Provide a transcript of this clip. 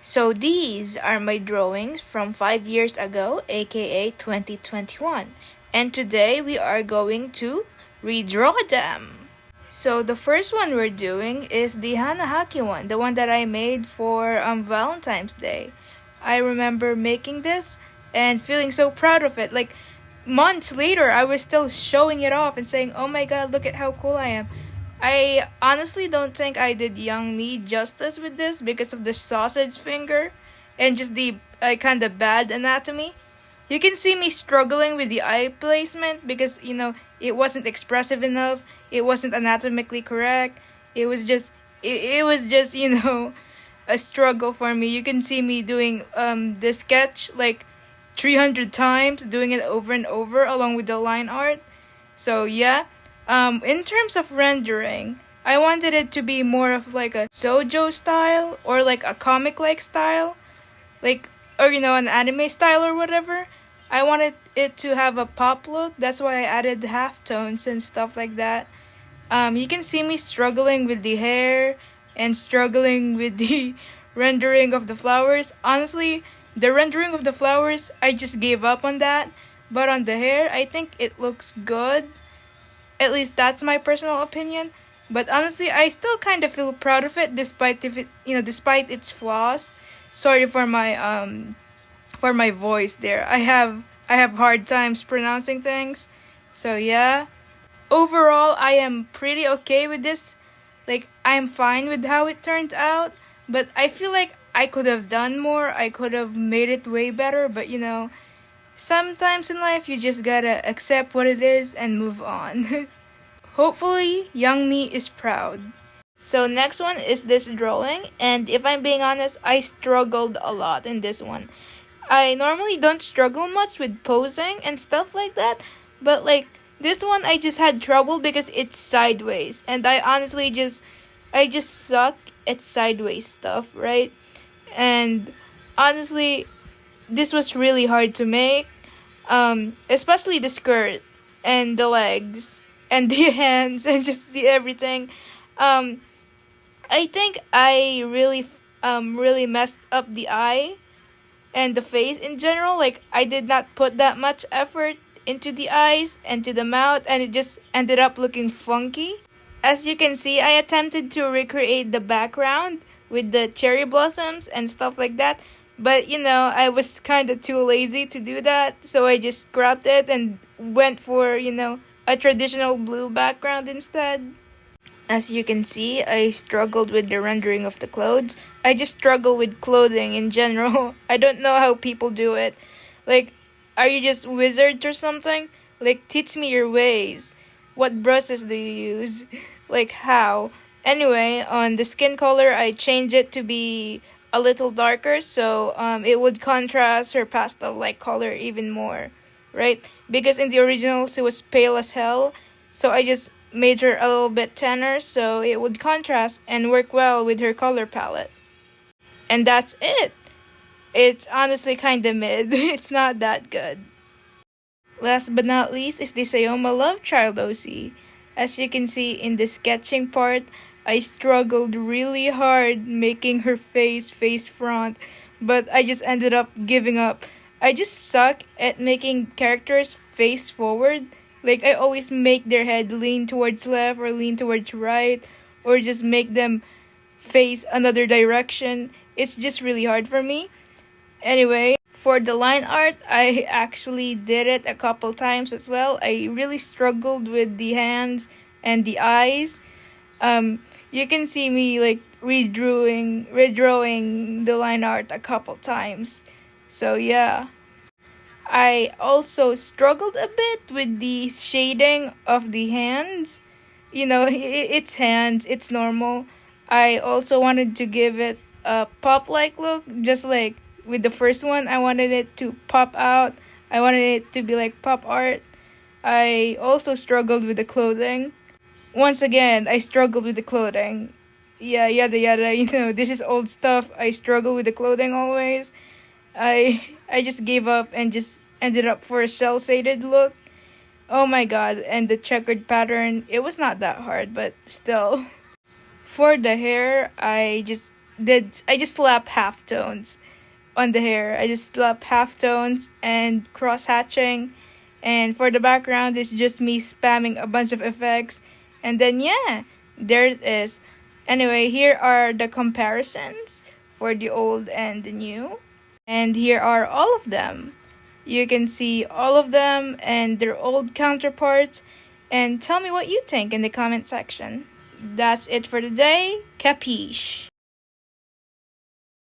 So these are my drawings from 5 years ago, aka 2021. And today we are going to redraw them. So the first one we're doing is the Hanahaki one, the one that I made for Valentine's Day. I remember making this and feeling so proud of it. Like months later, I was still showing it off and saying, "Oh my god, look at how cool I am." I honestly don't think I did young me justice with this because of the sausage finger and just the kind of bad anatomy. You can see me struggling with the eye placement because, it wasn't expressive enough, it wasn't anatomically correct. It was just a struggle for me. You can see me doing the sketch like 300 times, doing it over and over along with the line art. So yeah, in terms of rendering, I wanted it to be more of like a shoujo style or like a comic-like style, or an anime style or whatever. I wanted it to have a pop look. That's why I added halftones and stuff like that. You can see me struggling with the hair and struggling with the rendering of the flowers. Honestly, the rendering of the flowers, I just gave up on that. But on the hair, I think it looks good. At least that's my personal opinion. But honestly, I still kind of feel proud of it despite despite its flaws. Sorry for my voice there. I have hard times pronouncing things. So yeah. Overall, I am pretty okay with this. Like I am fine with how it turned out, but I feel like I could have done more. I could have made it way better, but sometimes in life you just gotta accept what it is and move on. Hopefully, young me is proud. So next one is this drawing, and if I'm being honest, I struggled a lot in this one. I normally don't struggle much with posing and stuff like that, but like this one I just had trouble because it's sideways, and I just suck at sideways stuff, right? And honestly, this was really hard to make, especially the skirt and the legs and the hands and just the everything. I think I really messed up the eye and the face in general. Like I did not put that much effort into the eyes and to the mouth, and it just ended up looking funky. As you can see, I attempted to recreate the background with the cherry blossoms and stuff like that, but I was kind of too lazy to do that, so I just scrapped it and went for a traditional blue background instead. As you can see, I struggled with the rendering of the clothes. I just struggle with clothing in general. I don't know how people do it. Like, are you just wizards or something? Like, teach me your ways. What brushes do you use? Like, how? Anyway, on the skin color, I changed it to be a little darker so it would contrast her pastel-like color even more, right? Because in the original, she was pale as hell, so I just made her a little bit tanner so it would contrast and work well with her color palette. And that's it. It's honestly kinda mid. It's not that good. Last but not least is the Sayoma Love Child OC. As you can see in the sketching part, I struggled really hard making her face front, but I just ended up giving up. I just suck at making characters face forward. Like I always make their head lean towards left or lean towards right, or just make them face another direction. It's just really hard for me. Anyway, for the line art, I actually did it a couple times as well. I really struggled with the hands and the eyes. You can see me like redrawing the line art a couple times. So yeah. I also struggled a bit with the shading of the hands. It's hands, it's normal. I also wanted to give it a pop-like look, just like with the first one. I wanted it to pop out. I wanted it to be like pop art. I also struggled with the clothing. Once again, I struggled with the clothing. Yeah, yada yada, this is old stuff. I struggle with the clothing always. I just gave up and just ended up for a cel-shaded look. Oh my god, and the checkered pattern, it was not that hard, but still. For the hair, I just I just slap halftones on the hair. I just slap halftones and cross hatching, and for the background it's just me spamming a bunch of effects, and then yeah, there it is. Anyway, here are the comparisons for the old and the new, and here are all of them. You can see all of them and their old counterparts, and tell me what you think in the comment section. That's it for today. Capiche?